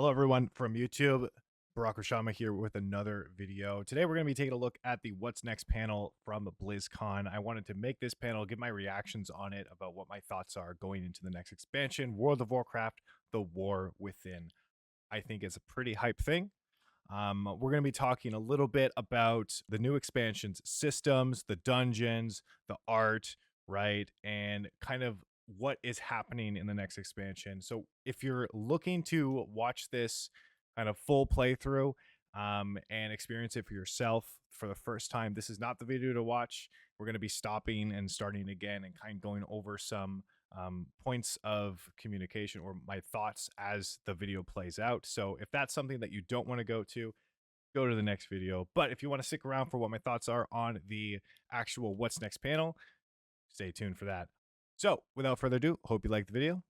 Hello everyone from YouTube, Barokoshama here with another video. Today we're going to be taking a look at the What's Next panel from BlizzCon. I wanted to make this panel, give my reactions on it about what my thoughts are going into the next expansion, World of Warcraft, The War Within. I think it's a pretty hype thing. We're going to be talking a little bit about the new expansion's systems, the dungeons, the art, right? And kind of what is happening in the next expansion. So if you're looking to watch this kind of full playthrough and experience it for yourself for the first time, this is not the video to watch. We're going to be stopping and starting again and kind of going over some points of communication or my thoughts as the video plays out. So if that's something that you don't want to go to the next video. But if you want to stick around for what my thoughts are on the actual What's Next panel, stay tuned for that. So without further ado, hope you liked the video.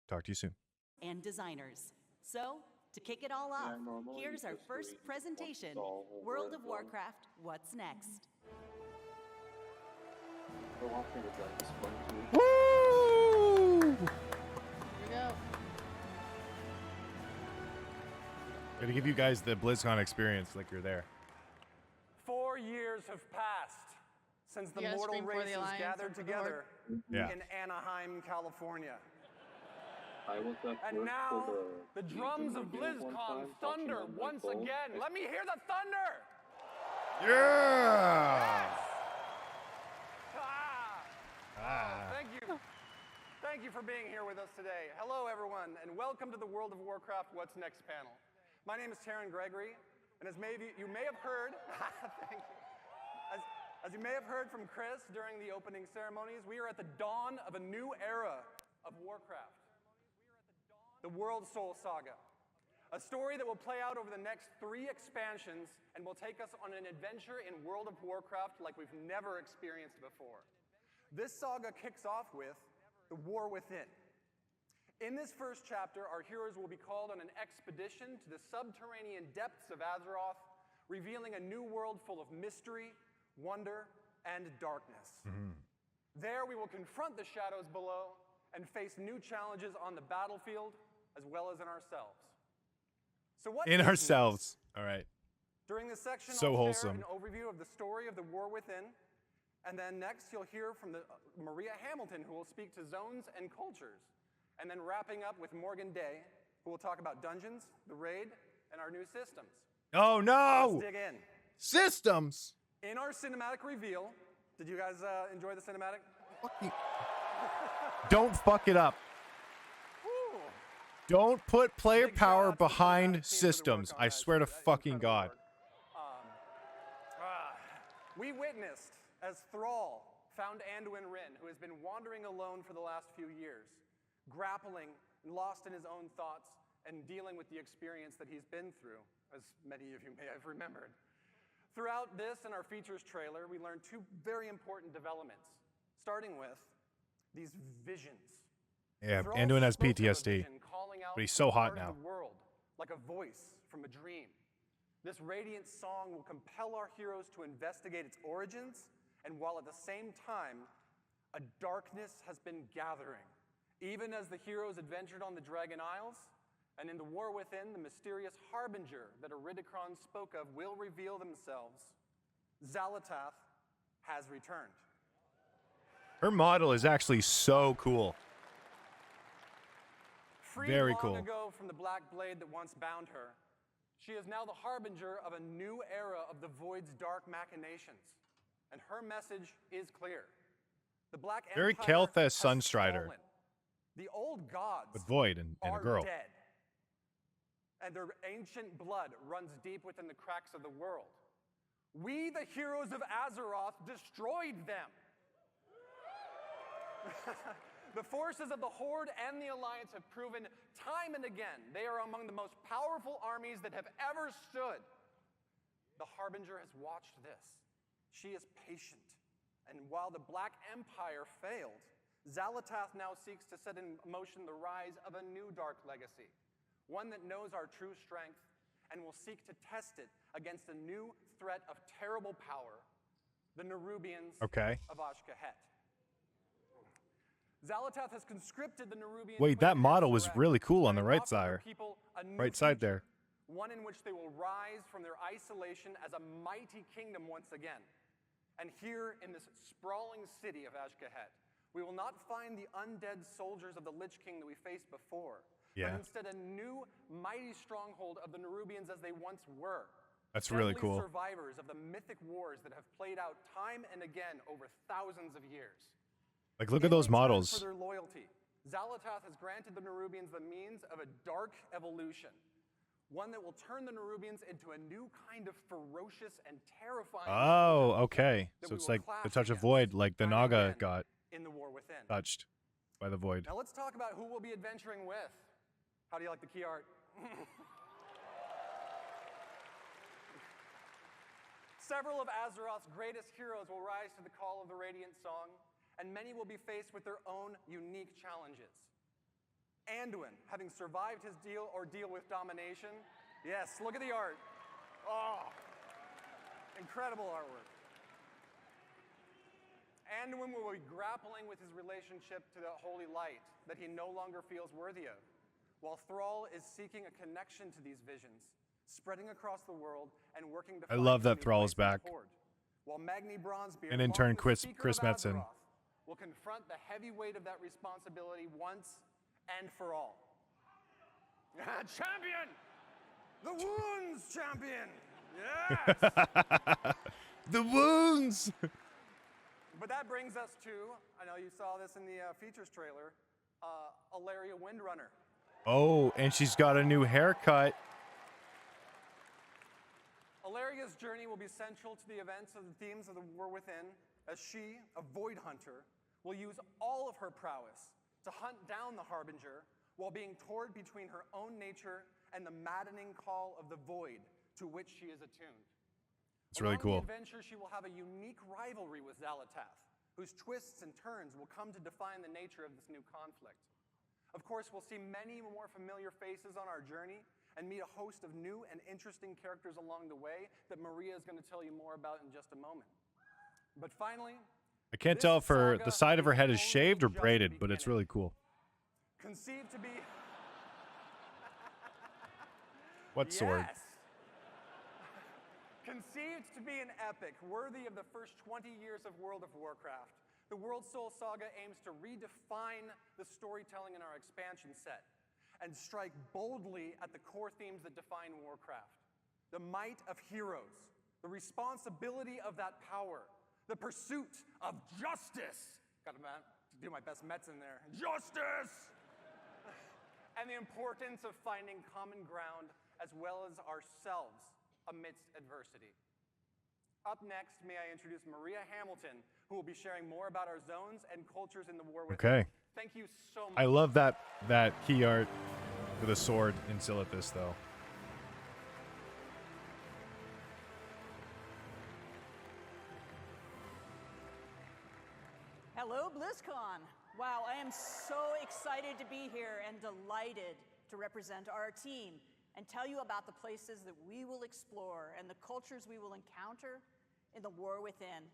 Talk to you soon. And designers. So, to kick it all off, here's our first presentation, World of Warcraft, What's Next? Woo! Here we go. Gonna give you guys the BlizzCon experience like you're there. 4 years have passed since the You gotta mortal scream for the races Alliance gathered or for the Horde. together Yeah. in Anaheim, California. I was the And first now, for the drums of BlizzCon thunder once again. Let me hear the thunder! Yeah! Ah. Thank you. Thank you for being here with us today. Hello, everyone, and welcome to the World of Warcraft What's Next panel. My name is Taryn Gregory, and as maybe you may have heard, thank you. As you may have heard from Chris during the opening ceremonies, we are at the dawn of a new era of Warcraft. The World Soul Saga. A story that will play out over the next 3 expansions and will take us on an adventure in World of Warcraft like we've never experienced before. This saga kicks off with The War Within. In this first chapter, our heroes will be called on an expedition to the subterranean depths of Azeroth, revealing a new world full of mystery, wonder, and darkness. There we will confront the shadows below and face new challenges on the battlefield as well as in ourselves. So what In is ourselves. next? All right. During this section, So I'll wholesome. share an overview of the story of the War Within, and then next you'll hear from Maria Hamilton, who will speak to zones and cultures, and then wrapping up with Morgan Day, who will talk about dungeons, the raid, and our new systems. Oh no! Let's dig in. Systems! In our cinematic reveal, did you guys enjoy the cinematic? Don't fuck it up. Whew. Don't put player Big shout power out to the behind cinematic team for the systems. work on I that. swear to It's fucking incredible God. work. We witnessed as Thrall found Anduin Wrynn, who has been wandering alone for the last few years, grappling and lost in his own thoughts and dealing with the experience that he's been through, as many of you may have remembered. Throughout this and our features trailer, we learned 2 very important developments, starting with these visions. Yeah, Thrall Anduin has spoke of a PTSD. vision calling out but he's from so the hot heart of now. the world, like a voice from a dream. This radiant song will compel our heroes to investigate its origins, and while at the same time, a darkness has been gathering. Even as the heroes adventured on the Dragon Isles, and in the War Within, the mysterious harbinger that Iridikron spoke of will reveal themselves. Xal'atath has returned. Her model is actually so cool. Freed Very long cool. ago from the black blade that once bound her, she is now the harbinger of a new era of the Void's dark machinations. And her message is clear. The Black Very Empire Kel'Thas has Sunstrider. fallen. The old gods With Void and a are girl. dead. And their ancient blood runs deep within the cracks of the world. We, the heroes of Azeroth, destroyed them. The forces of the Horde and the Alliance have proven time and again they are among the most powerful armies that have ever stood. The Harbinger has watched this. She is patient. And while the Black Empire failed, Xal'atath now seeks to set in motion the rise of a new dark legacy, one that knows our true strength and will seek to test it against a new threat of terrible power, the Nubians Okay. of Ashkahet. Xalatath has conscripted the Nubians. Wait, that model was really cool on the right side. Right side there. One in which they will rise from their isolation as a mighty kingdom once again. And here in this sprawling city of Ashkahet, we will not find the undead soldiers of the Lich King that we faced before, but instead a new mighty stronghold of the Nubians as they once were. That's really cool. Survivors of the mythic wars that have played out time and again over thousands of years. Like, look at those models. For their loyalty, Xalatath has granted the Nubians the means of a dark evolution. One that will turn the Nubians into a new kind of ferocious and terrifying. Oh, okay. So it's like the touch of void, like the Naga got in the war within. Touched by the void. Now let's talk about who we'll be adventuring with. How do you like the key art? Several of Azeroth's greatest heroes will rise to the call of the Radiant Song, and many will be faced with their own unique challenges. Anduin, having survived his ordeal with domination. Yes, look at the art. Oh, incredible artwork. Anduin will be grappling with his relationship to the holy light that he no longer feels worthy of, while Thrall is seeking a connection to these visions, spreading across the world and working to I love that Thrall is back. While Magni Bronzebeard, and in turn Chris Metzen will confront the heavy weight of that responsibility once and for all. Champion! The wounds champion! Yes! The wounds! But that brings us to, I know you saw this in the features trailer, Alaria Windrunner. Oh, and she's got a new haircut. Alaria's journey will be central to the events of the themes of the War Within, as she, a void hunter, will use all of her prowess to hunt down the Harbinger while being torn between her own nature and the maddening call of the void to which she is attuned. It's really cool. Along the adventure, she will have a unique rivalry with Xalatath, whose twists and turns will come to define the nature of this new conflict. Of course, we'll see many more familiar faces on our journey and meet a host of new and interesting characters along the way that Maria is going to tell you more about in just a moment. But finally, I can't tell if the side of her head is shaved or braided, but it's really cool. Conceived to be... What sword? Yes. Conceived to be an epic worthy of the first 20 years of World of Warcraft, the World Soul Saga aims to redefine the storytelling in our expansion set and strike boldly at the core themes that define Warcraft. The might of heroes, the responsibility of that power, the pursuit of justice. Got to do my best Mets in there. Justice! And the importance of finding common ground as well as ourselves amidst adversity. Up next, may I introduce Maria Hamilton, who will be sharing more about our zones and cultures in the War Within. Okay. Thank you so much. I love that key art with a sword in Silithus, though. Hello, BlizzCon. Wow, I am so excited to be here and delighted to represent our team and tell you about the places that we will explore and the cultures we will encounter in the War Within.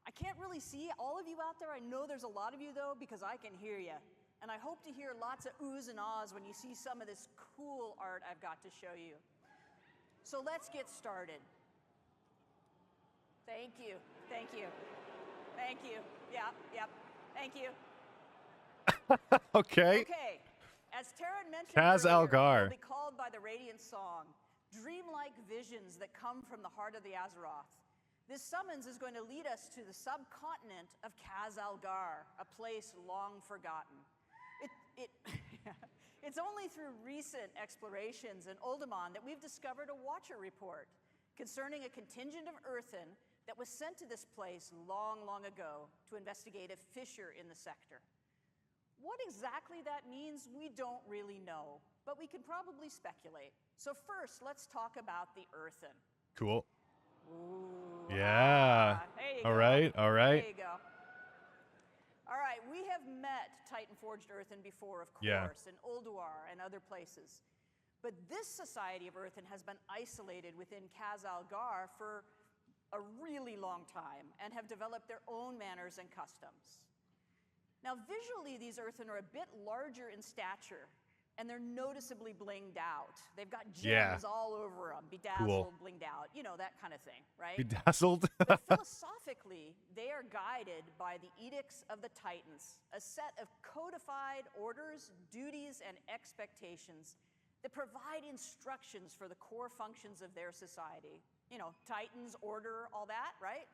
I can't really see all of you out there. I know there's a lot of you, though, because I can hear you. And I hope to hear lots of oohs and ahs when you see some of this cool art I've got to show you. So let's get started. Thank you. Thank you. Thank you. Yep. Thank you. Okay. Okay. As Taryn mentioned Khaz-Algar. will be called by the Radiant Song, dreamlike visions that come from the heart of the Azeroth. This summons is going to lead us to the subcontinent of Khaz-Algar, a place long forgotten. It's only through recent explorations in Uldaman that we've discovered a Watcher report concerning a contingent of Earthen that was sent to this place long, long ago to investigate a fissure in the sector. What exactly that means, we don't really know, but we can probably speculate. So first, let's talk about the Earthen. Cool. Ooh, yeah. There you all go. right. There you go. All right, we have met Titan-forged Earthen before, of course, in Ulduar and other places. But this society of Earthen has been isolated within Khaz-Algar for a really long time and have developed their own manners and customs. Now, visually, these earthen are a bit larger in stature, and they're noticeably blinged out. They've got gems all over them, bedazzled, blinged out, you know, that kind of thing, right? Bedazzled. But philosophically, they are guided by the edicts of the Titans, a set of codified orders, duties, and expectations that provide instructions for the core functions of their society. You know, Titans, order, all that, right?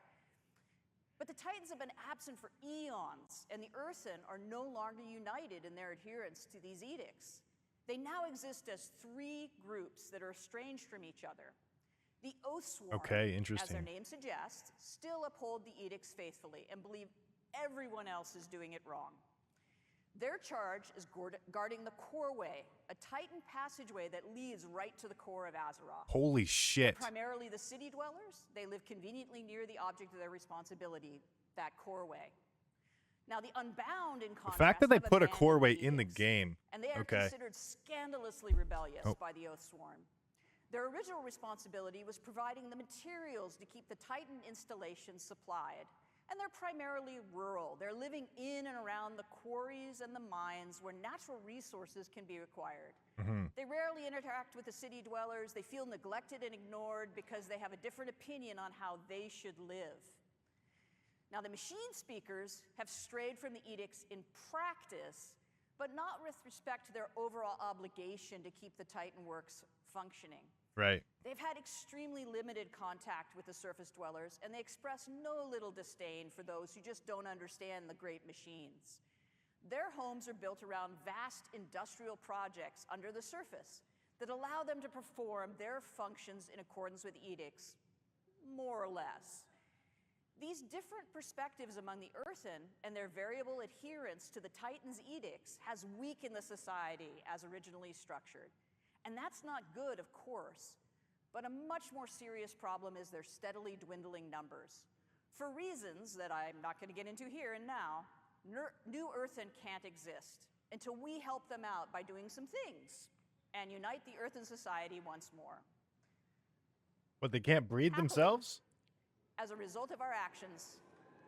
But the Titans have been absent for eons, and the Earthen are no longer united in their adherence to these edicts. They now exist as three groups that are estranged from each other. The Oathsworn, as their name suggests, still uphold the edicts faithfully and believe everyone else is doing it wrong. Their charge is guarding the Core Way, a Titan passageway that leads right to the core of Azeroth. Holy shit. Primarily the city dwellers, they live conveniently near the object of their responsibility, that Core Way. Now, the Unbound, in contrast, the fact that they put a Core Way in the game, and they are considered scandalously rebellious by the Oathsworn. Their original responsibility was providing the materials to keep the Titan installations supplied. And they're primarily rural. They're living in and around the quarries and the mines where natural resources can be required. They rarely interact with the city dwellers. They feel neglected and ignored because they have a different opinion on how they should live. Now, the machine speakers have strayed from the edicts in practice, but not with respect to their overall obligation to keep the Titan works functioning. Right. They've had extremely limited contact with the surface dwellers, and they express no little disdain for those who just don't understand the great machines. Their homes are built around vast industrial projects under the surface that allow them to perform their functions in accordance with edicts, more or less. These different perspectives among the Earthen and their variable adherence to the Titan's edicts has weakened the society as originally structured. And that's not good, of course, but a much more serious problem is their steadily dwindling numbers. For reasons that I'm not going to get into here and now, New Earthen can't exist until we help them out by doing some things and unite the Earthen society once more. But they can't breed themselves? As a result of our actions,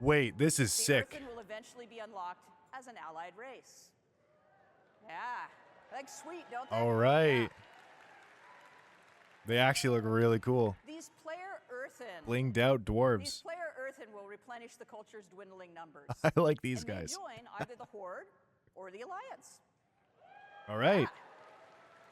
wait, this is sick. The Earthen will eventually be unlocked as an allied race. Yeah, like sweet, don't they? All right. Yeah. They actually look really cool. These player Earthen. Blinged out dwarves. These player Earthen will replenish the culture's dwindling numbers. I like these and guys. They join either the Horde or the Alliance. All right. Yeah.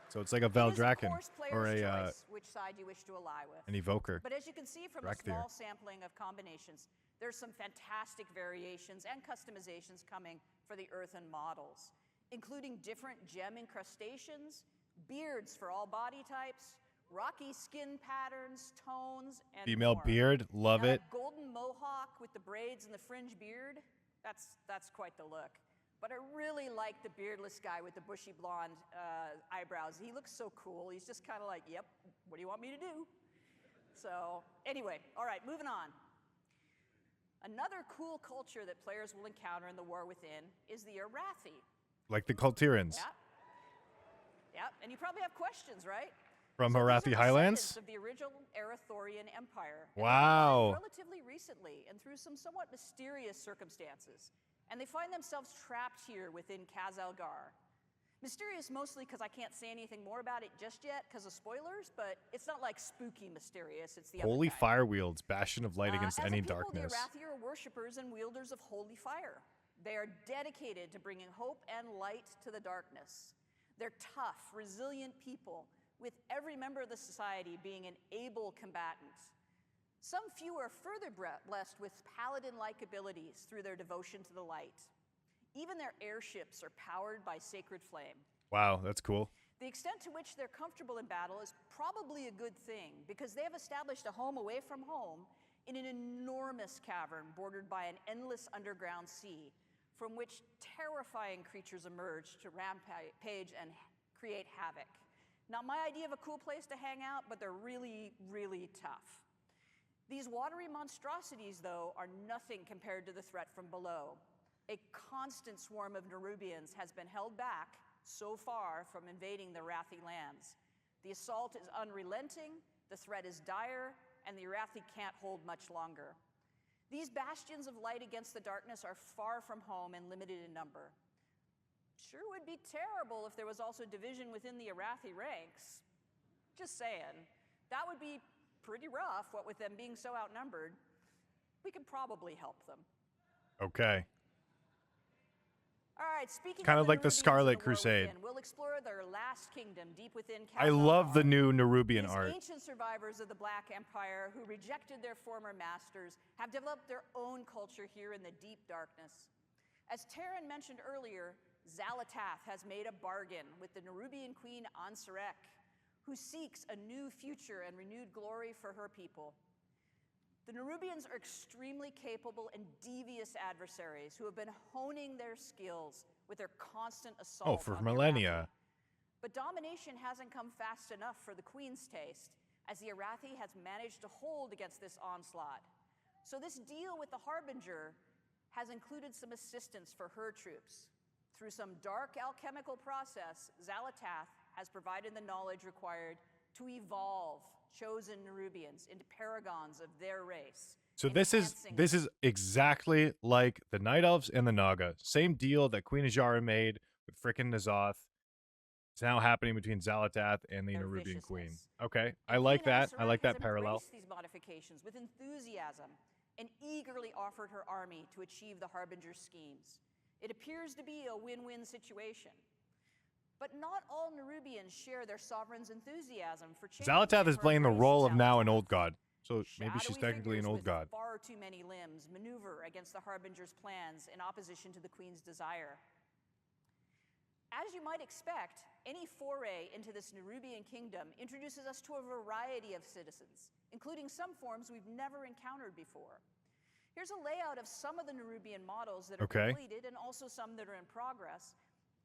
So it's like a Valdraken or a choice which side you wish to ally with. an evoker. But as you can see from a small sampling of combinations, there's some fantastic variations and customizations coming for the Earthen models, including different gem incrustations, beards for all body types, rocky skin patterns, tones, and female more. beard, love now, it. That golden mohawk with the braids and the fringe beard, that's quite the look. But I really like the beardless guy with the bushy blonde eyebrows. He looks so cool. He's just kind of like, yep, what do you want me to do? So anyway, all right, moving on. Another cool culture that players will encounter in the War Within is the Arathi. Like the Kultirans. Yeah. Yeah, and you probably have questions, right? From So Arathi these are Highlands? descendants of the original Arathorian Empire. And Wow. they arrived relatively recently and through some somewhat mysterious circumstances. And they find themselves trapped here within Khazalgar. Mysterious mostly because I can't say anything more about it just yet because of spoilers, but it's not like spooky mysterious, it's the Holy other kind. fire wields, bastion of light against any darkness. The Arathi are worshippers and wielders of holy fire. They are dedicated to bringing hope and light to the darkness. They're tough, resilient people, with every member of the society being an able combatant. Some few are further blessed with paladin-like abilities through their devotion to the light. Even their airships are powered by sacred flame. Wow, that's cool. The extent to which they're comfortable in battle is probably a good thing because they have established a home away from home in an enormous cavern bordered by an endless underground sea from which terrifying creatures emerge to rampage and create havoc. Not my idea of a cool place to hang out, but they're really, really tough. These watery monstrosities, though, are nothing compared to the threat from below. A constant swarm of Nubians has been held back so far from invading the Arathi lands. The assault is unrelenting, the threat is dire, and the Arathi can't hold much longer. These bastions of light against the darkness are far from home and limited in number. Sure would be terrible if there was also division within the Arathi ranks. Just saying. That would be pretty rough, what with them being so outnumbered. We could probably help them. Okay. All right, speaking Kind of like the Nerubians Scarlet and War Crusade. Within, we'll explore their last kingdom deep within I love the Khazalar. new Nerubian These art. ancient survivors of the Black Empire who rejected their former masters have developed their own culture here in the deep darkness. As Terran mentioned earlier, Xalatath has made a bargain with the Nerubian queen Ansarek, who seeks a new future and renewed glory for her people. The Nerubians are extremely capable and devious adversaries who have been honing their skills with their constant assault For on the millennia. Arathi. But domination hasn't come fast enough for the Queen's taste, as the Arathi has managed to hold against this onslaught. So this deal with the Harbinger has included some assistance for her troops. Through some dark alchemical process, Xalatath has provided the knowledge required to evolve chosen Nerubians into paragons of their race. So this is exactly like the Night Elves and the Naga. Same deal that Queen Ajara made with frickin' N'Zoth. It's now happening between Xalatath and the Nerubian Queen. Okay, I like that. I like that parallel. These modifications with enthusiasm and eagerly offered her army to achieve the Harbinger's schemes. It appears to be a win-win situation. But not all Nerubians share their sovereign's enthusiasm for change. Xalatath is playing the role of now an old god. So maybe she's technically an old god. Far too many limbs maneuver against the Harbinger's plans in opposition to the Queen's desire. As you might expect, any foray into this Nerubian kingdom introduces us to a variety of citizens, including some forms we've never encountered before. Here's a layout of some of the Nerubian models that are completed and also some that are in progress,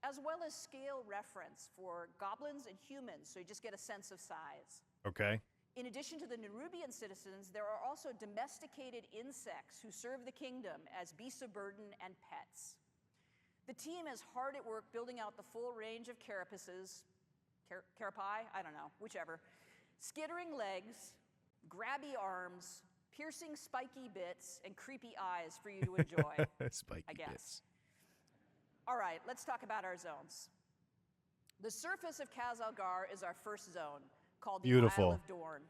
as well as scale reference for goblins and humans, so you just get a sense of size. Okay. In addition to the Nerubian citizens, there are also domesticated insects who serve the kingdom as beasts of burden and pets. The team is hard at work building out the full range of carapaces, carapae, I don't know, whichever, skittering legs, grabby arms, piercing spiky bits, and creepy eyes for you to enjoy, Spiky I guess. bits. All right, let's talk about our zones. The Surface of Khazalar is our first zone, called the Isle of Dorn.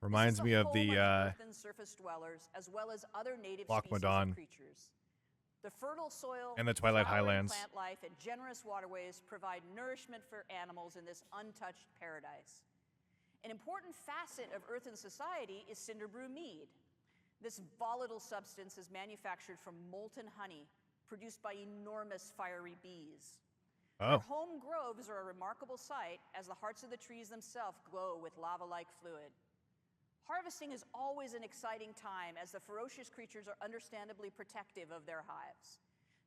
Reminds me of the earthen surface dwellers, as well as other native species of creatures. The fertile soil and the Twilight flowering Highlands. Plant life and generous waterways provide nourishment for animals in this untouched paradise. An important facet of earthen society is Cinderbrew mead. This volatile substance is manufactured from molten honey produced by enormous fiery bees. Their home groves are a remarkable sight, as the hearts of the trees themselves glow with lava-like fluid. Harvesting is always an exciting time, as the ferocious creatures are understandably protective of their hives.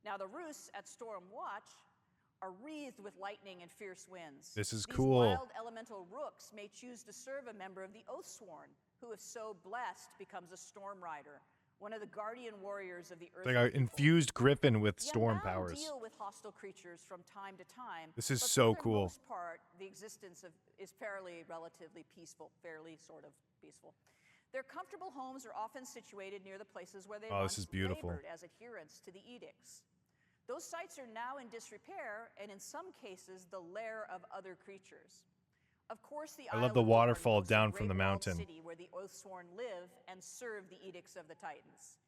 Now, the roosts at Storm Watch are wreathed with lightning and fierce winds. This is These cool. wild elemental rooks may choose to serve a member of the Oathsworn, who, if so blessed, becomes a Storm Rider, one of the guardian warriors of the Earth. Like an infused griffin with storm The Unbound powers. deal with hostile creatures from time to time. This is but so for the cool. most part, the existence is fairly relatively peaceful, fairly sort of peaceful. Their comfortable homes are often situated near the places where they once labored as adherents to the edicts. Those sites are now in disrepair, and in some cases, the lair of other creatures. Of course, the I love the waterfall down from the mountain. City where the Oathsworn live and serve the edicts of the Titans.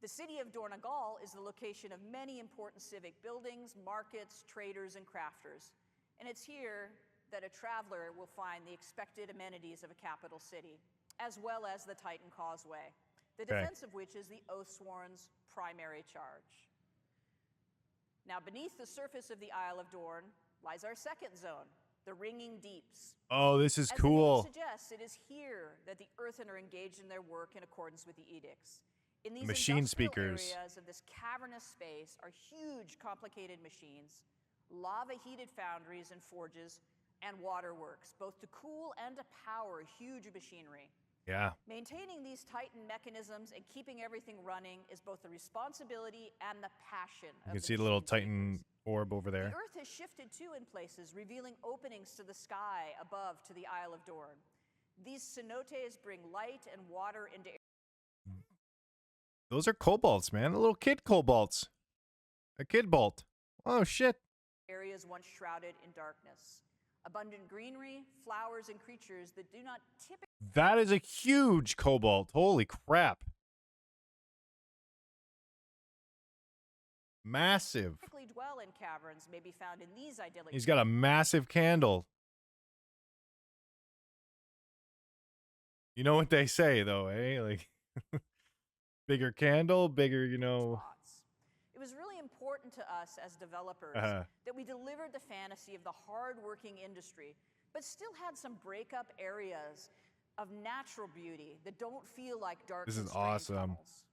The city of Dornagal is the location of many important civic buildings, markets, traders, and crafters. And it's here that a traveler will find the expected amenities of a capital city, as well as the Titan Causeway, the defense of which is the Oathsworn's primary charge. Now, beneath the surface of the Isle of Dorn lies our second zone, the Ringing Deeps. Oh, this is cool. As the name suggests, it is here that the Earthen are engaged in their work in accordance with the edicts. In these Machine industrial speakers. areas of this cavernous space are huge, complicated machines, lava-heated foundries and forges, and waterworks, both to cool and to power huge machinery. Yeah. Maintaining these Titan mechanisms and keeping everything running is both the responsibility and the passion of You can see the little Titan orb over there. The Earth has shifted too in places, revealing openings to the sky above to the Isle of Dorn. These cenotes bring light and water into Those are kobolds, man. A little kid kobolds. A kid bolt. Oh, shit. Areas once shrouded in darkness. Abundant greenery, flowers, and creatures that do not typically That is a huge cobalt. Holy crap. Massive. dwell in caverns may be found in these idyllic. He's got a massive candle. You know what they say, though, eh? Like, bigger candle, bigger, you know. It was really important to us as developers that we delivered the fantasy of the hard-working industry, but still had some break-up areas of natural beauty that don't feel like dark. This is awesome. Tunnels.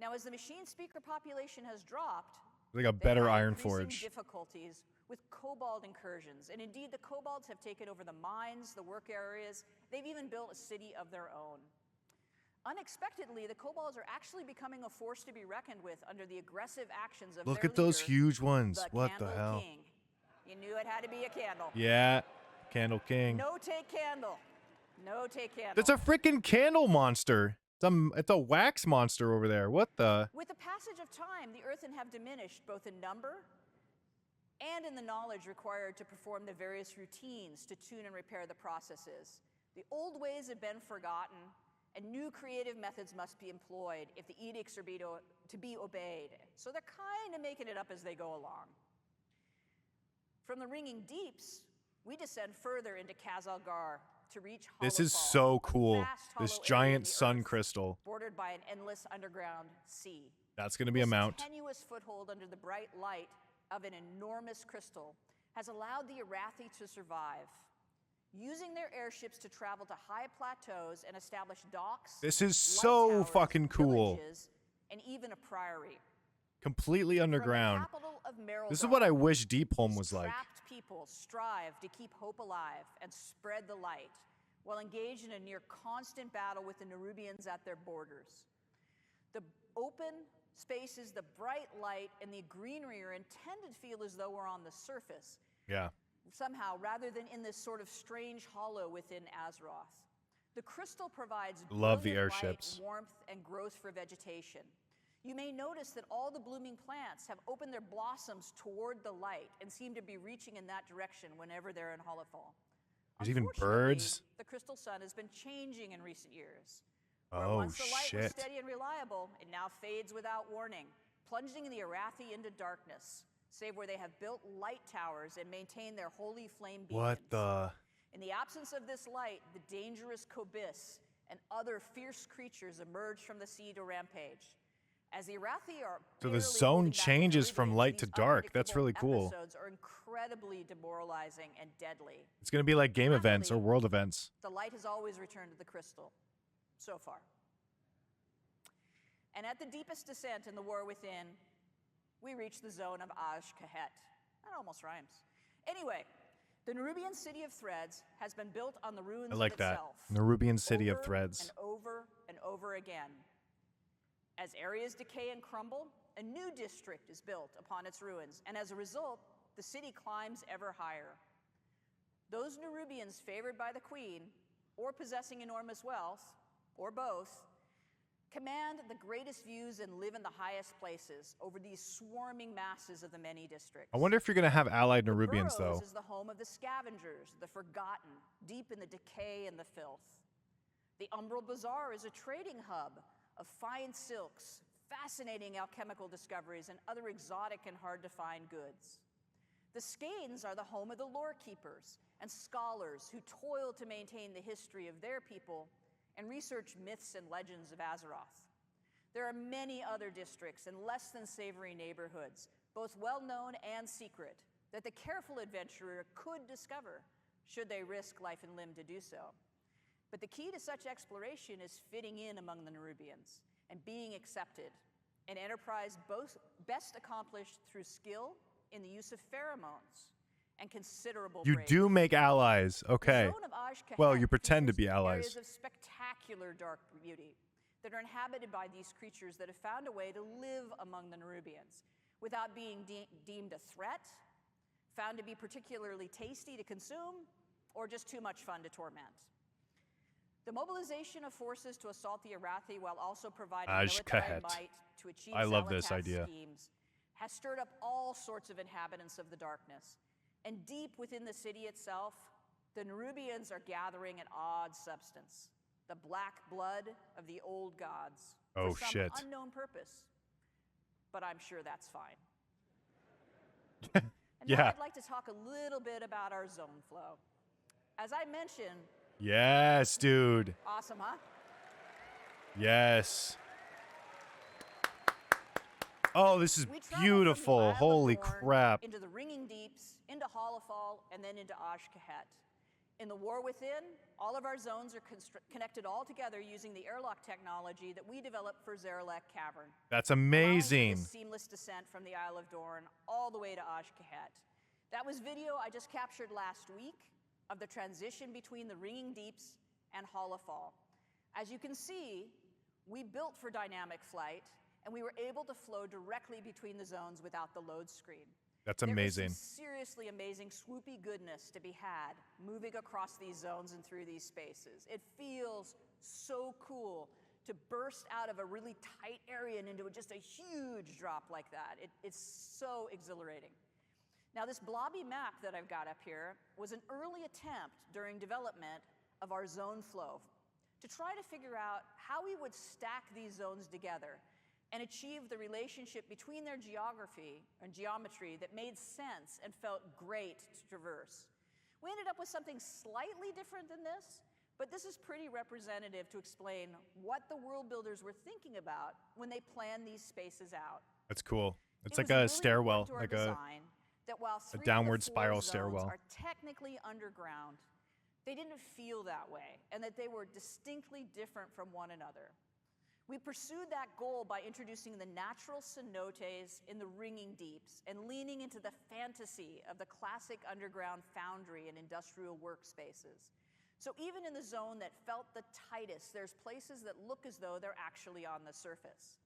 Now, as the machine speaker population has dropped, Like a better Iron Forge. Difficulties with kobold incursions, and indeed the kobolds have taken over the mines, the work areas. They've even built a city of their own. Unexpectedly, the kobolds are actually becoming a force to be reckoned with under the aggressive actions of Look their at those leader, huge ones. the What the Candle hell? King. You knew it had to be a candle. Yeah, Candle King. No take candle. No take candle. That's a freaking candle monster. It's a wax monster over there. What the? With the passage of time, the earthen have diminished both in number and in the knowledge required to perform the various routines to tune and repair the processes. The old ways have been forgotten, and new creative methods must be employed if the edicts are to be obeyed. So they're kind of making it up as they go along. From the ringing deeps, we descend further into Khazalar to reach Hollow This is Fall, so a cool. vast This hollow area giant in the sun earth, crystal. bordered by an endless underground sea. That's going to be a This mount. tenuous foothold under the bright light of an enormous crystal has allowed the Arathi to survive, using their airships to travel to high plateaus and establish docks. This is light so towers, fucking cool. villages, and even a priory. Completely underground. From the capital of This is Merilgar, what I wish Deep Home was like. trapped people strive to keep hope alive and spread the light, while engaged in a near constant battle with the Nubians at their borders. The open spaces, the bright light, and the greenery are intended to feel as though we're on the surface. Yeah. Somehow, rather than in this sort of strange hollow within Azeroth. The crystal provides Love the brilliant airships. light, warmth, and growth for vegetation. You may notice that all the blooming plants have opened their blossoms toward the light and seem to be reaching in that direction whenever they're in Hollowfall. There's even Unfortunately, birds. The crystal sun has been changing in recent years. Where Oh, once the light was shit. steady and reliable, it now fades without warning, plunging the Arathi into darkness, save where they have built light towers and maintain their holy flame beacons. What the? In the absence of this light, the dangerous Kobis and other fierce creatures emerge from the sea to rampage. As the Arathi are So the barely zone holding back the changes from Nubians, light to these dark. That's really cool. episodes are incredibly demoralizing and deadly. It's going to be like game events or Happily, world events. The light has always returned to the crystal, so far. And at the deepest descent in the war within, we reach the zone of Kahet. That almost rhymes. Anyway, the Rubian City of Threads has been built on the ruins I like of that. itself. The Rubian City of over Threads. And over and over again. As areas decay and crumble, a new district is built upon its ruins, and as a result, the city climbs ever higher. Those Nubians favored by the queen, or possessing enormous wealth, or both, command the greatest views and live in the highest places over these swarming masses of the many districts. I wonder if you're going to have allied The Nerubians, Burrows though. is the home of the scavengers, the forgotten, deep in the decay and the filth. The Umbral Bazaar is a trading hub of fine silks, fascinating alchemical discoveries, and other exotic and hard-to-find goods. The Skanes are the home of the lore keepers and scholars who toil to maintain the history of their people and research myths and legends of Azeroth. There are many other districts and less than savory neighborhoods, both well-known and secret, that the careful adventurer could discover, should they risk life and limb to do so. But the key to such exploration is fitting in among the Nubians and being accepted, an enterprise best accomplished through skill in the use of pheromones and considerable You bravery. do make allies. Okay. The zone of Kahet Well, you pretend to features be allies. Areas of spectacular dark beauty that are inhabited by these creatures that have found a way to live among the Nubians without being deemed a threat, found to be particularly tasty to consume, or just too much fun to torment. The mobilization of forces to assault the Arathi while also providing Aj military Kahet. might to achieve I love this Xal'atath's idea. schemes has stirred up all sorts of inhabitants of the darkness. And deep within the city itself, the Nubians are gathering an odd substance, the black blood of the old gods, Oh, for some shit. unknown purpose. But I'm sure that's fine. And Yeah. now I'd like to talk a little bit about our zone flow. As I mentioned, Yes, dude. awesome, huh? Yes. Oh, this is We travel from the beautiful. Isle of Holy Dorn crap. Into the Ringing Deeps, into Hollowfall, and then into Aj Kahet. In the War Within, all of our zones are connected all together using the airlock technology that we developed for Zarelek Cavern. That's allowing for amazing. this seamless descent from the Isle of Dorn all the way to Aj Kahet. That was video I just captured last week of the transition between the Ringing Deeps and Hollowfall. As you can see, we built for dynamic flight, and we were able to flow directly between the zones without the load screen. That's There is amazing. some seriously amazing swoopy goodness to be had moving across these zones and through these spaces. It feels so cool to burst out of a really tight area and into just a huge drop like that. It's so exhilarating. Now, this blobby map that I've got up here was an early attempt during development of our zone flow to try to figure out how we would stack these zones together and achieve the relationship between their geography and geometry that made sense and felt great to traverse. We ended up with something slightly different than this, but this is pretty representative to explain what the world builders were thinking about when they planned these spaces out. That's cool. It's It like was a really stairwell, important to our like a design that while three of the downward four spiral zones stairwell. are technically underground, they didn't feel that way, and that they were distinctly different from one another. We pursued that goal by introducing the natural cenotes in the Ringing Deeps and leaning into the fantasy of the classic underground foundry and industrial workspaces. So even in the zone that felt the tightest, there's places that look as though they're actually on the surface.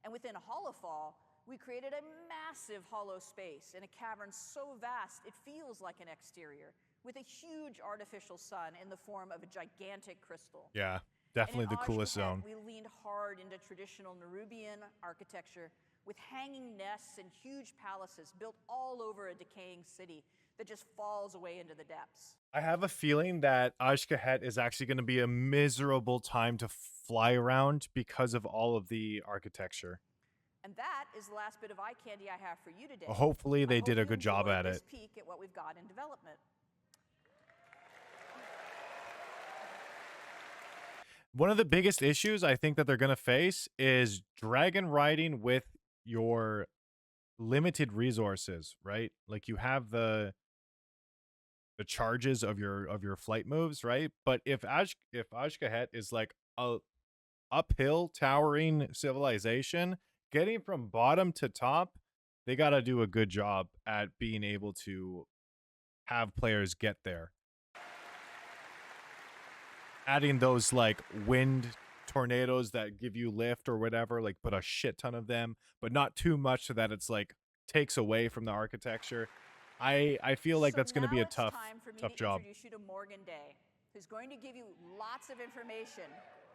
And within Hollowfall, we created a massive hollow space in a cavern so vast it feels like an exterior, with a huge artificial sun in the form of a gigantic crystal. Yeah, definitely And in the coolest Aj Kahet, zone. we leaned hard into traditional Nubian architecture with hanging nests and huge palaces built all over a decaying city that just falls away into the depths. I have a feeling that Aj Kahet is actually going to be a miserable time to fly around because of all of the architecture. And that is the last bit of eye candy I have for you today. Well, hopefully they I did hope a you good job enjoyed at this it. peek at what we've got in development. One of the biggest issues I think that they're going to face is dragon riding with your limited resources, right? Like you have the charges of your flight moves, right? But if Aj Kahet is like a uphill towering civilization, getting from bottom to top, they got to do a good job at being able to have players get there. Adding those like wind tornadoes that give you lift or whatever, like put a shit ton of them, but not too much so that it's like takes away from the architecture. I feel like that's going to be a tough job. Introduce you to Morgan Day, who's going to give you lots of information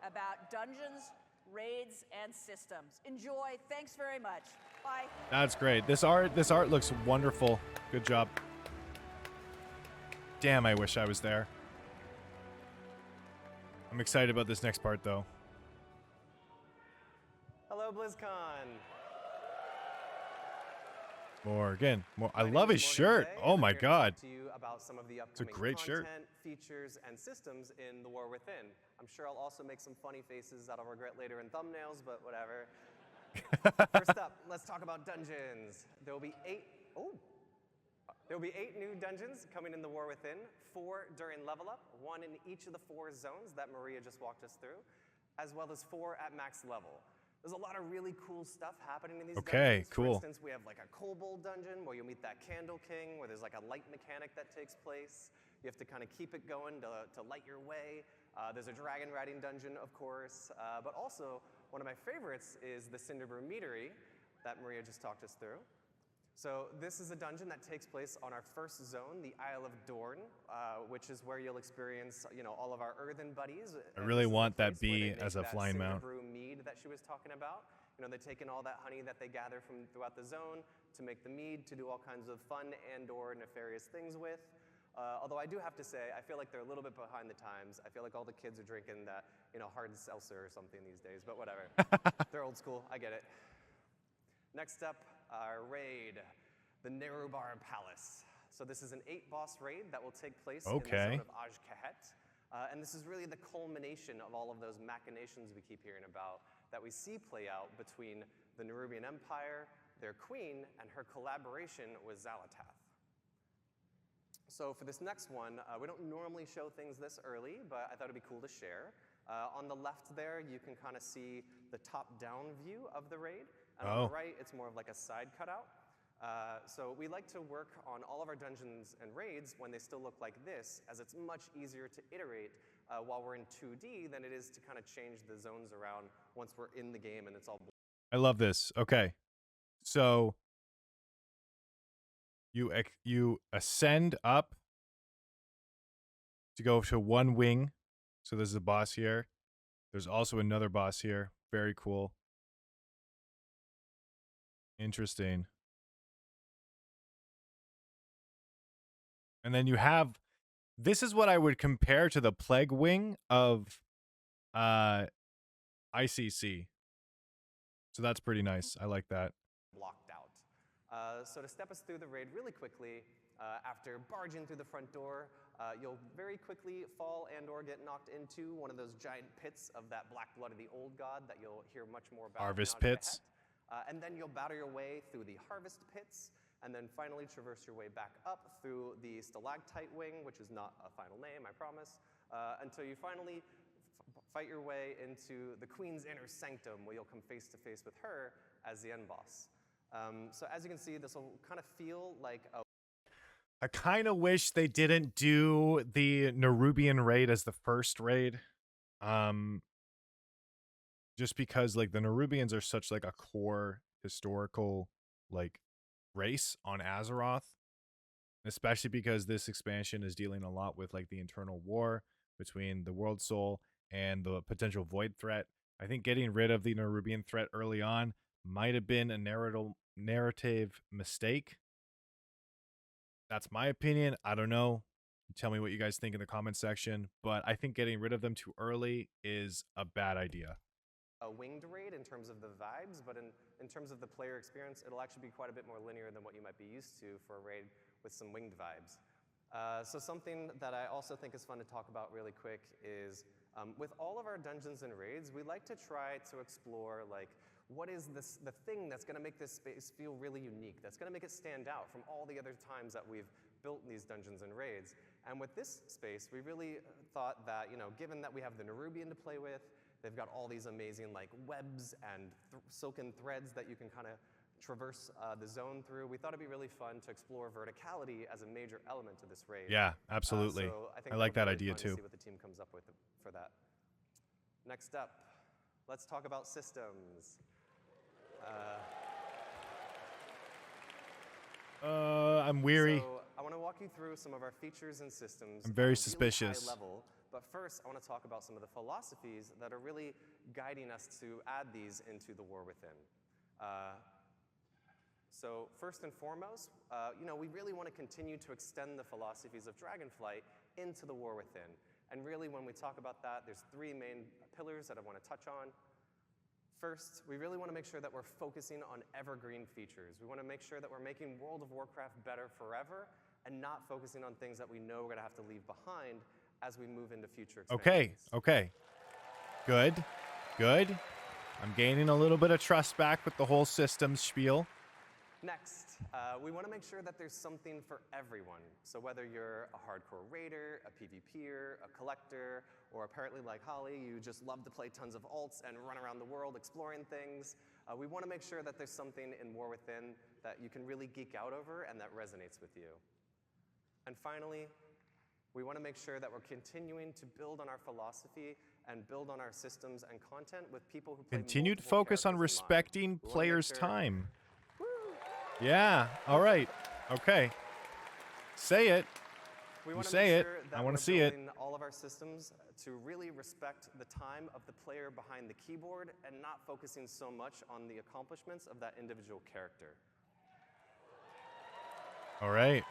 about dungeons, raids, and systems. Enjoy. Thanks very much. Bye. That's great. This art looks wonderful. Good job. Damn, I wish I was there. I'm excited about this next part though. Hello, BlizzCon. Morgan. I My name love is his Morgan shirt. Day, Oh and my I'm here to god. talk to you about some of the It's a upcoming great shirt. content, features, and systems in The War Within. I'm sure I'll also make some funny faces that I'll regret later in thumbnails, but whatever. First up, let's talk about dungeons. There will be 8 new dungeons coming in The War Within, 4 during level up, 1 in each of the 4 zones that Maria just walked us through, as well as 4 at max level. There's a lot of really cool stuff happening in these dungeons. Cool. For instance, we have like a kobold dungeon where you'll meet that candle king, where there's like a light mechanic that takes place. You have to kind of keep it going to light your way. There's a dragon riding dungeon, of course, but also one of my favorites is the Cinderbrew Meadery that Maria just talked us through. So this is a dungeon that takes place on our first zone, the Isle of Dorn, which is where you'll experience, all of our earthen buddies. I And really this is the want that place where they bee make as a that flying cinder mount. brew mead that she was talking about. They take in all that honey that they gather from throughout the zone to make the mead, to do all kinds of fun and/or nefarious things with. Although I do have to say, I feel like they're a little bit behind the times. I feel like all the kids are drinking that, hard seltzer or something these days, but whatever. They're old school, I get it. Next up, our raid, the Nerubar Palace. So this is an 8-boss raid that will take place in the zone of Aj-Kahet. And this is really the culmination of all of those machinations we keep hearing about that we see play out between the Nerubian Empire, their queen, and her collaboration with Xal'atath. So for this next one, we don't normally show things this early, but I thought it'd be cool to share. On the left there, you can kind of see the top-down view of the raid. And on the right, it's more of like a side cutout. So we like to work on all of our dungeons and raids when they still look like this, as it's much easier to iterate while we're in 2D than it is to kind of change the zones around once we're in the game and it's all. I love this. Okay. So you ascend up to go to one wing. So there's a boss here. There's also another boss here. Very cool. Interesting. And then you have, this is what I would compare to the Plague Wing of ICC. So that's pretty nice. I like that. Blocked out. So to step us through the raid really quickly, after barging through the front door, you'll very quickly fall and/or get knocked into one of those giant pits of that black blood of the old god that you'll hear much more about. Harvest pits. And then you'll battle your way through the harvest pits, and then finally traverse your way back up through the stalactite wing, which is not a final name, I promise, until you finally fight your way into the Queen's inner sanctum, where you'll come face to face with her as the end boss. So as you can see, this will kind of feel like a... I kind of wish they didn't do the Nerubian raid as the first raid. Just because like the Nerubians are such like a core historical like race on Azeroth, especially because this expansion is dealing a lot with like the internal war between the World Soul and the potential Void threat. I think getting rid of the Nerubian threat early on might have been a narrative mistake. That's my opinion. I don't know. Tell me what you guys think in the comment section, but I think getting rid of them too early is a bad idea. A winged raid in terms of the vibes, but in terms of the player experience, it'll actually be quite a bit more linear than what you might be used to for a raid with some winged vibes. So something that I also think is fun to talk about really quick is with all of our dungeons and raids, we like to try to explore like what is the thing that's going to make this space feel really unique, that's going to make it stand out from all the other times that we've built these dungeons and raids. And with this space, we really thought that, given that we have the Nerubian to play with, they've got all these amazing like webs and silken threads that you can kind of traverse the zone through. We thought it'd be really fun to explore verticality as a major element of this raid. Yeah, absolutely. So I think I like that really idea fun to too. see what the team comes up with for that. Next up, let's talk about systems. I'm weary. So I want to walk you through some of our features and systems. I'm very on a suspicious. Really high level, but first, I want to talk about some of the philosophies that are really guiding us to add these into the War Within. So first and foremost, we really want to continue to extend the philosophies of dragonflight into the War Within. And really, when we talk about that, there's 3 main pillars that I want to touch on. First, we really want to make sure that we're focusing on evergreen features. We want to make sure that we're making World of Warcraft better forever and not focusing on things that we know we're going to have to leave behind as we move into future expansions. Okay. Good. I'm gaining a little bit of trust back with the whole systems spiel. Next, we want to make sure that there's something for everyone. So whether you're a hardcore raider, a PvPer, a collector, or apparently like Holly, you just love to play tons of alts and run around the world exploring things, we want to make sure that there's something in War Within that you can really geek out over and that resonates with you. And finally, we want to make sure that we're continuing to build on our philosophy and build on our systems and content with people who play Continued multiple focus on characters in mind. respecting We wanna make players' sure- time. Yeah. All right. Okay. Say it. We You want to say make it. sure I that wanna we're see it. building all of our systems to really respect the time of the player behind the keyboard and not focusing so much on the accomplishments of that individual character. All right.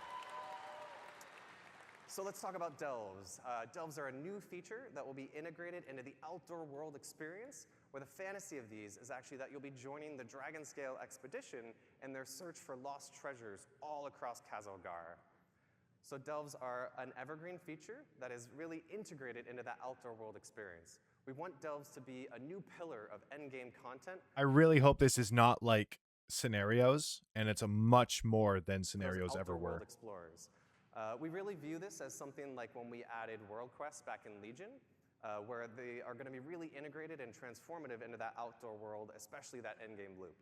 So let's talk about delves. Delves are a new feature that will be integrated into the outdoor world experience, where the fantasy of these is actually that you'll be joining the Dragon Scale expedition in their search for lost treasures all across Khazalar. So delves are an evergreen feature that is really integrated into that outdoor world experience. We want delves to be a new pillar of endgame content. I really hope this is not like scenarios, and it's a much more than scenarios ever Outdoor world were. explorers. We really view this as something like when we added world quests back in Legion, where they are going to be really integrated and transformative into that outdoor world, especially that endgame loop.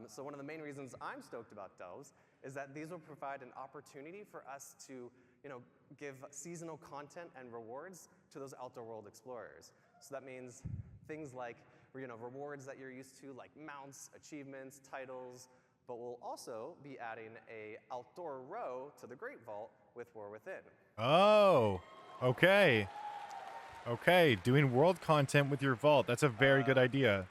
So one of the main reasons I'm stoked about delves is that these will provide an opportunity for us to, give seasonal content and rewards to those outdoor world explorers. So that means things like, rewards that you're used to, like mounts, achievements, titles, but we'll also be adding a outdoor row to the Great Vault with War Within. Oh, okay. Okay, doing world content with your vault. That's a very good idea.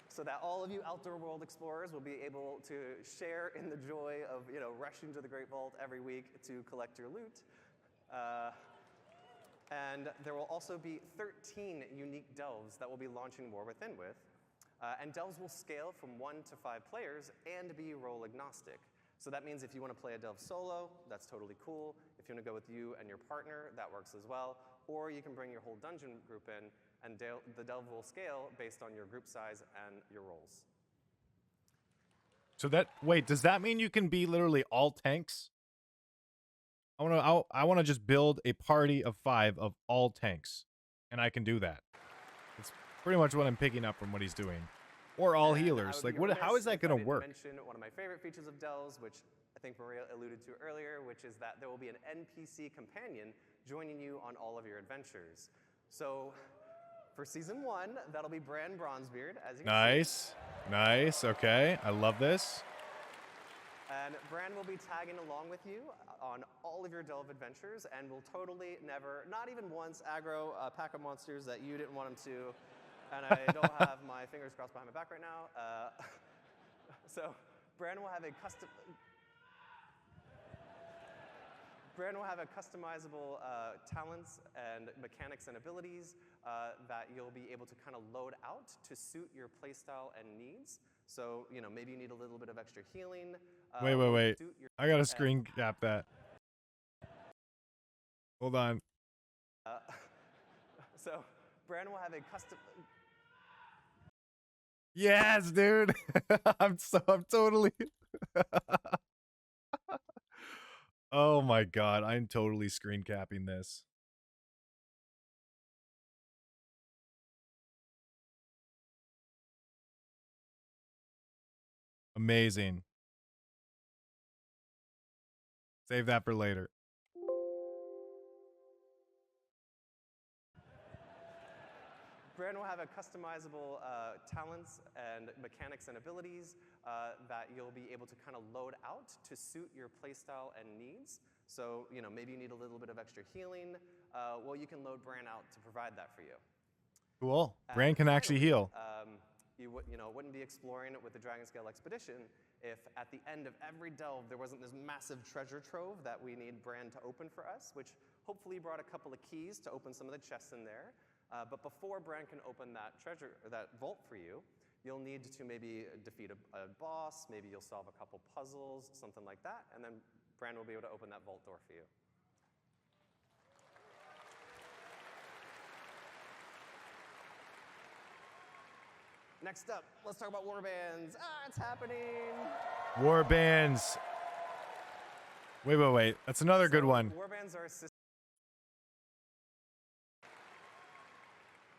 So that all of you outdoor world explorers will be able to share in the joy of, rushing to the Great Vault every week to collect your loot. And there will also be 13 unique delves that we'll be launching War Within with. And delves will scale from 1 to 5 players and be role agnostic. So that means if you want to play a delve solo, that's totally cool. If you want to go with you and your partner, that works as well. Or you can bring your whole dungeon group in, and the delve will scale based on your group size and your roles. So wait, does that mean you can be literally all tanks? I wanna just build a party of 5 of all tanks, and I can do that. It's pretty much what I'm picking up from what he's doing. Or all healers. Like, how is that gonna work? I mention one of my favorite features of delves, which I think Maria alluded to earlier, which is that there will be an NPC companion joining you on all of your adventures. So for season 1, that'll be Bran Bronzebeard, as you can see. Nice. Okay, I love this. And Bran will be tagging along with you on all of your delve adventures, and will totally never, not even once, aggro a pack of monsters that you didn't want him to. And I don't have my fingers crossed behind my back right now. So Bran will have a customizable talents and mechanics and abilities that you'll be able to kind of load out to suit your playstyle and needs. So, maybe you need a little bit of extra healing. Wait. I gotta screen cap that. Hold on. So Bran will have a custom. Yes, dude. I'm totally. Oh my god, I'm totally screen capping this. Amazing. Save that for later. Bran will have a customizable talents and mechanics and abilities that you'll be able to kind of load out to suit your playstyle and needs. So, maybe you need a little bit of extra healing. Well, you can load Bran out to provide that for you. Cool. Bran can actually heal. You wouldn't be exploring with the Dragon Scale expedition if at the end of every delve there wasn't this massive treasure trove that we need Bran to open for us, which hopefully brought a couple of keys to open some of the chests in there. But before Bran can open that that vault for you, you'll need to maybe defeat a boss, maybe you'll solve a couple puzzles, something like that, and then Bran will be able to open that vault door for you. Next up, let's talk about Warbands. It's happening! Warbands. Wait. That's another good one. Warbands are a system.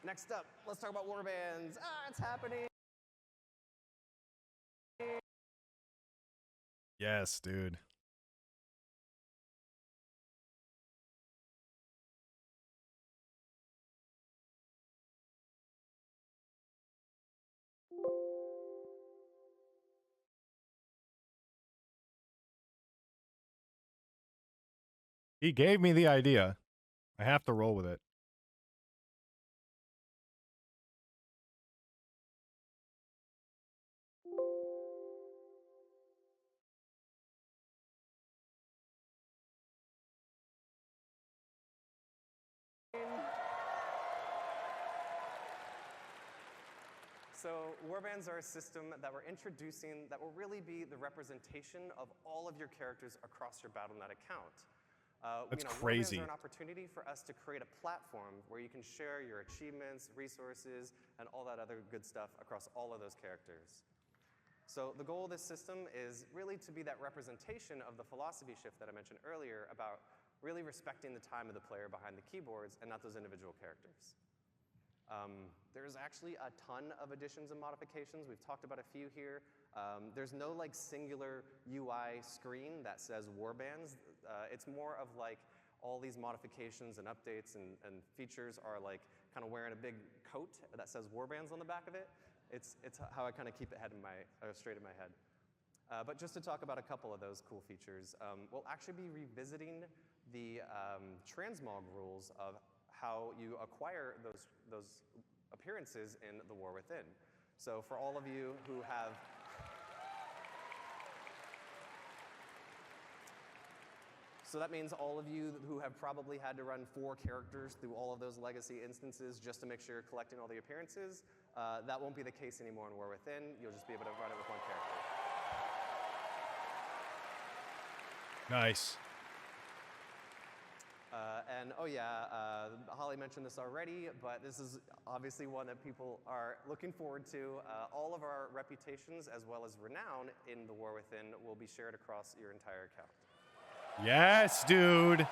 Next up, let's talk about Warbands. It's happening! Yes, dude. He gave me the idea. I have to roll with it. So Warbands are a system that we're introducing that will really be the representation of all of your characters across your Battle.net account. That's Warbands crazy. are an opportunity for us to create a platform where you can share your achievements, resources, and all that other good stuff across all of those characters. So the goal of this system is really to be that representation of the philosophy shift that I mentioned earlier about really respecting the time of the player behind the keyboards and not those individual characters. There's actually a ton of additions and modifications. We've talked about a few here. There's no like singular UI screen that says Warbands. It's more of like all these modifications and updates and features are like kind of wearing a big coat that says Warbands on the back of it. It's how I kind of keep it straight in my head. But just to talk about a couple of those cool features, we'll actually be revisiting the transmog rules of how you acquire those appearances in the War Within. So for all of you who have So that means all of you who have probably had to run 4 characters through all of those legacy instances just to make sure you're collecting all the appearances, that won't be the case anymore in War Within. You'll just be able to run it with 1 character. Nice. And oh yeah, Holly mentioned this already, but this is obviously one that people are looking forward to. All of our reputations as well as renown in the War Within will be shared across your entire account. Yes, dude.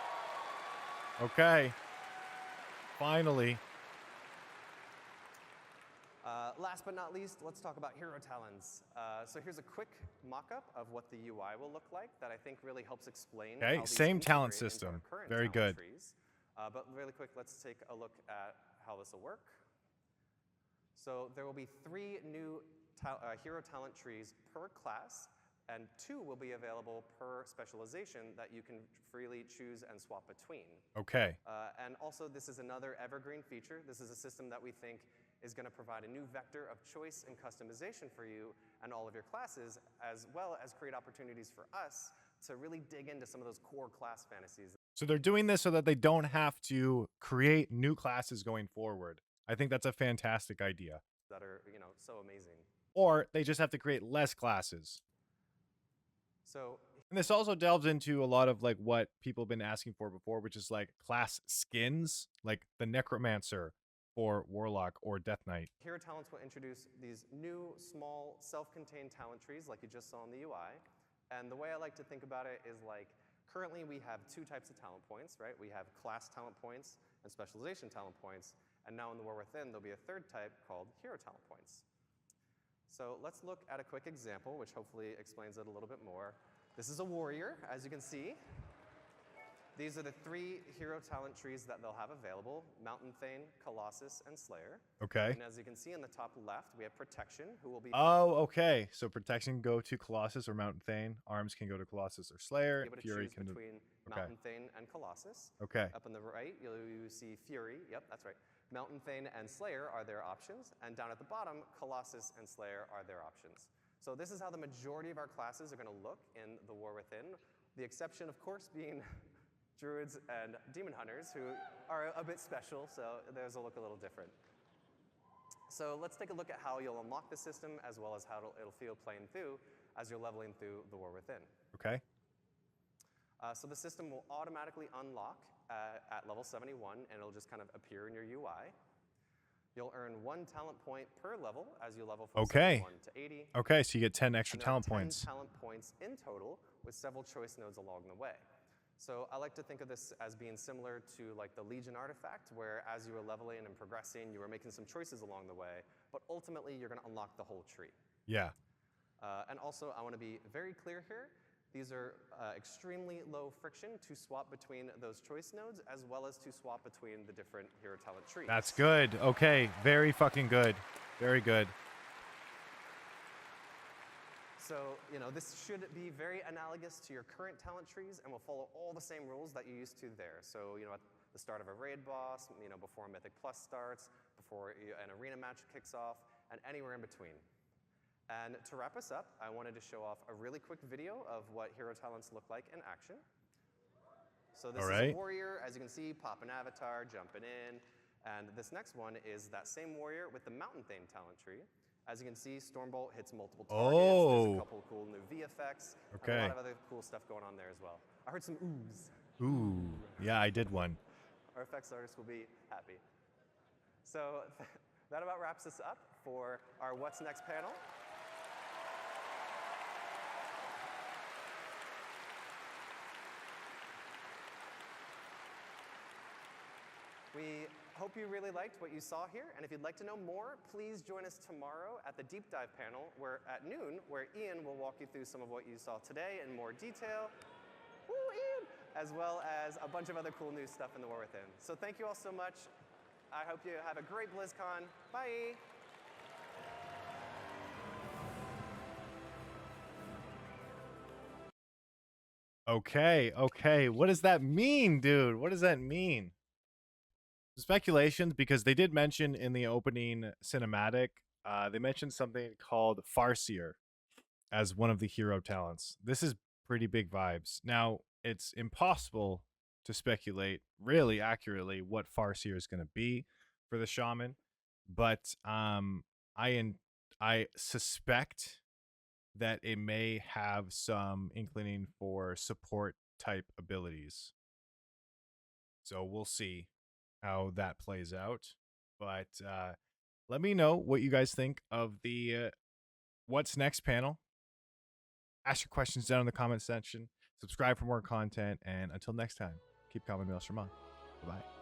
Okay. Finally. Last but not least, let's talk about hero talents. So here's a quick mock-up of what the UI will look like that I think really helps explain. Okay, how these same talent integrate into our system. current Very talent good. trees. But really quick, let's take a look at how this will work. So there will be 3 new hero talent trees per class, and 2 will be available per specialization that you can freely choose and swap between. Okay. And also, this is another evergreen feature. This is a system that we think is going to provide a new vector of choice and customization for you and all of your classes, as well as create opportunities for us to really dig into some of those core class fantasies. So they're doing this so that they don't have to create new classes going forward. I think that's a fantastic idea. That are, so amazing. Or they just have to create less classes. So, and this also delves into a lot of like what people have been asking for before, which is like class skins, like the Necromancer or Warlock or Death Knight. Hero talents will introduce these new, small, self-contained talent trees like you just saw in the UI. And the way I like to think about it is like, currently we have 2 types of talent points, right? We have class talent points and specialization talent points. And now in the War Within, there'll be a 3rd type called hero talent points. So let's look at a quick example, which hopefully explains it a little bit more. This is a warrior, as you can see. These are the 3 hero talent trees that they'll have available: Mountain Thane, Colossus, and Slayer. Okay. And as you can see in the top left, we have Protection, who will be... Oh, okay. So Protection can go to Colossus or Mountain Thane. Arms can go to Colossus or Slayer. Able to Fury choose can... between Mountain Thane and Colossus. Okay. Up on the right, you see Fury. Yep, that's right. Mountain Thane and Slayer are their options. And down at the bottom, Colossus and Slayer are their options. So this is how the majority of our classes are going to look in the War Within. The exception, of course, being Druids and Demon Hunters, who are a bit special, so theirs will look a little different. So let's take a look at how you'll unlock the system, as well as how it'll feel playing through as you're leveling through the War Within. Okay. So the system will automatically unlock at level 71, and it'll just kind of appear in your UI. You'll earn 1 talent point per level as you level from 71 to 80. Okay, so you get 10 extra talent 10 points. talent points in total, with several choice nodes along the way. So I like to think of this as being similar to like the Legion artifact, where as you were leveling and progressing, you were making some choices along the way, but ultimately you're going to unlock the whole tree. Yeah. And also, I want to be very clear here. These are extremely low friction to swap between those choice nodes, as well as to swap between the different hero talent trees. That's good. Okay, very fucking good. Very good. So, you know, this should be very analogous to your current talent trees and will follow all the same rules that you used to there. So, you know, at the start of a raid boss, you know, before Mythic Plus starts, before an arena match kicks off, and anywhere in between. And to wrap us up, I wanted to show off a really quick video of what hero talents look like in action. So this is a warrior, as you can see, pop an avatar, jumping in. And this next one is that same warrior with the Mountain Thane talent tree. As you can see, Stormbolt hits multiple targets. There's a couple of cool new V effects. And a lot of other cool stuff going on there as well. I heard some oohs. Ooh, yeah, I did one. Our effects artists will be happy. So that about wraps us up for our What's Next panel. We hope you really liked what you saw here, and if you'd like to know more, please join us tomorrow at the Deep Dive panel at noon, where Ian will walk you through some of what you saw today in more detail. Woo, Ian! As well as a bunch of other cool new stuff in the War Within. So thank you all so much. I hope you have a great BlizzCon. Bye! Okay. What does that mean, dude? What does that mean? Speculations, because they did mention in the opening cinematic, they mentioned something called Farseer as one of the hero talents. This is pretty big vibes. Now, it's impossible to speculate really accurately what Farseer is going to be for the Shaman, but I suspect that it may have some inclining for support type abilities. So we'll see how that plays out. But let me know what you guys think of the What's Next panel. Ask your questions down in the comment section. Subscribe for more content. And until next time, keep calm and mail Shaman. Bye-bye.